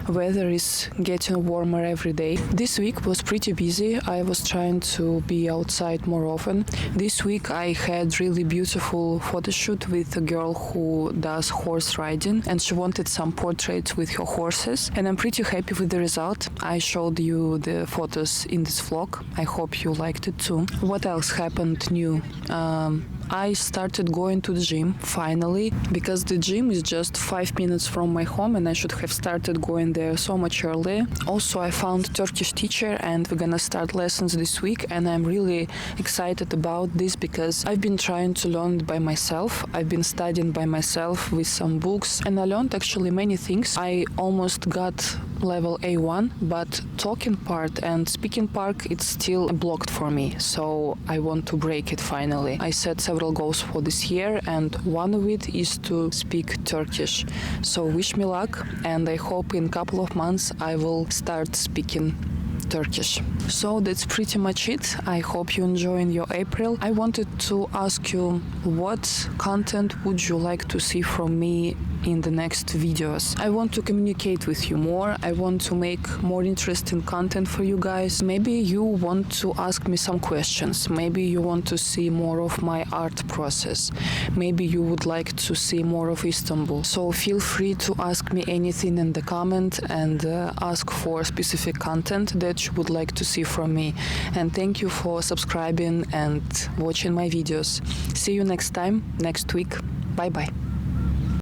Weather is getting warmer every day. This week was pretty busy. I was trying to be outside more often. This week I had really beautiful photo shoot with a girl who does horse riding, and she wanted some portraits with her horses, and I'm pretty happy with the result. I showed you the photos in this vlog. I hope you liked it too. What else happened new? I started going to the gym finally, because the gym is just 5 minutes from my home and I should have started going there so much earlier. Also, I found Turkish teacher and we're gonna start lessons this week, and I'm really excited about this because I've been trying to learn by myself. I've been studying by myself with some books, and I learned actually many things. I almost got level A1, but talking part and speaking part, it's still blocked for me, so I want to break it finally. I set several goals for this year, and one of it is to speak Turkish. So wish me luck, and I hope in a couple of months I will start speaking Turkish. So that's pretty much it. I hope you enjoyed your April. I wanted to ask you, what content would you like to see from me in the next videos? I want to communicate with you more. I want to make more interesting content for you guys. Maybe you want to ask me some questions. Maybe you want to see more of my art process. Maybe you would like to see more of Istanbul. So feel free to ask me anything in the comment and ask for specific content that you would like to see from me. And thank you for subscribing and watching my videos. See you next time, next week. Bye bye.